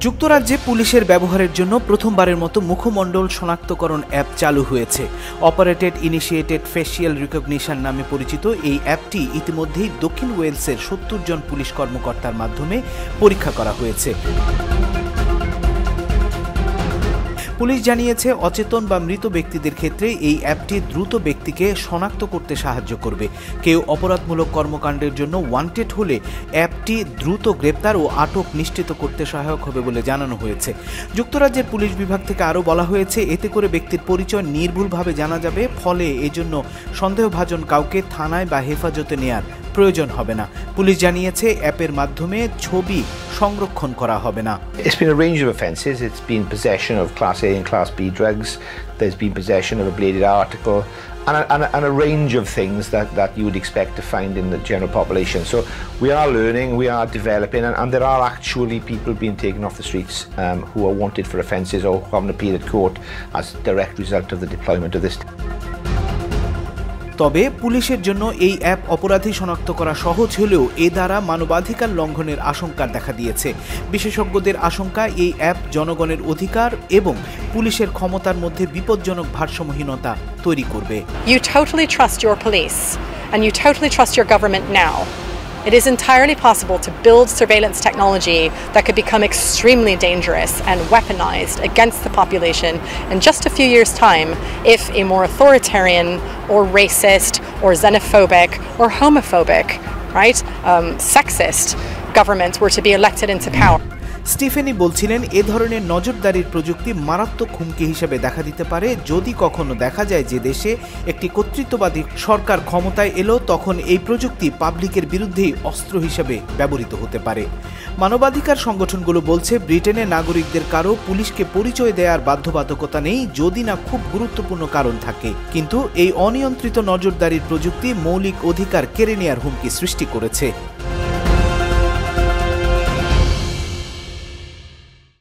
যুক্তরাজ্যে পুলিশের ব্যবহারের জন্য প্রথমবারের মতো মুখমণ্ডল শনাক্তকরণ অ্যাপ চালু হয়েছে। অপারেটেড ইনিশিয়েটেড ফেসিয়াল রিকগনিশন নামে পরিচিত এই অ্যাপটি ইতিমধ্যেই দক্ষিণ ওয়েলসের ৭০ জন পুলিশ কর্মকর্তার মাধ্যমে পরীক্ষা করা হয়েছে। পুলিশ জানিয়েছে, অচেতন বা মৃত ব্যক্তিদের ক্ষেত্রে এই অ্যাপটি দ্রুত ব্যক্তিকে শনাক্ত করতে সাহায্য করবে। কেউ অপরাধমূলক কর্মকাণ্ডের জন্য ওয়ান্টেড হলে অ্যাপটি দ্রুত গ্রেপ্তার ও আটক নিশ্চিত করতে সহায়ক হবে বলে জানানো হয়েছে। যুক্তরাজ্যের পুলিশ বিভাগ থেকে আরও বলা হয়েছে, এতে করে ব্যক্তির পরিচয় নির্ভুলভাবে জানা যাবে, ফলে এজন্য সন্দেহভাজন কাউকে থানায় বা হেফাজতে নেয়ার প্রয়োজন হবে না। পুলিশ জানিয়েছে, অ্যাপের মাধ্যমে ছবি সংরক্ষণ করা হবে না। It's been a range of offences. It's been possession of Class A and Class B drugs. There's been possession of a bladed article and a range of things that you would expect to find in the general population. So we are learning, we are developing, and there are actually people being taken off the streets who are wanted for offences or who haven't appeared at court as a direct result of the deployment of this. তবে পুলিশের জন্য এই app অপরাধী শনাক্ত করা সহজ হলেও এ দ্বারা মানবাধিকার লঙ্ঘনের আশঙ্কা দেখা দিয়েছে। বিশেষজ্ঞদের আশঙ্কা, এই অ্যাপ জনগণের অধিকার এবং পুলিশের ক্ষমতার মধ্যে বিপজ্জনক ভারসাম্যহীনতা তৈরি করবে। You totally trust your police and you totally trust your government now. It is entirely possible to build surveillance technology that could become extremely dangerous and weaponized against the population in just a few years' time if a more authoritarian or racist or xenophobic or homophobic, sexist government were to be elected into power. স্টিফেনি বলছিলেন, এ ধরনের নজরদারির প্রযুক্তি মারাত্মক হুমকি হিসেবে দেখা দিতে পারে। যদি কখনো দেখা যায় যে দেশে একটি কর্তৃত্ববাদী সরকার ক্ষমতায় এলো, তখন এই প্রযুক্তি পাবলিকের বিরুদ্ধেই অস্ত্র হিসেবে ব্যবহৃত হতে পারে। মানবাধিকার সংগঠনগুলো বলছে, ব্রিটেনে নাগরিকদের কারো পুলিশকে পরিচয় দেওয়ার বাধ্যবাধকতা নেই যদি না খুব গুরুত্বপূর্ণ কারণ থাকে। কিন্তু এই অনিয়ন্ত্রিত নজরদারির প্রযুক্তি মৌলিক অধিকার কেড়ে নেওয়ার হুমকি সৃষ্টি করেছে।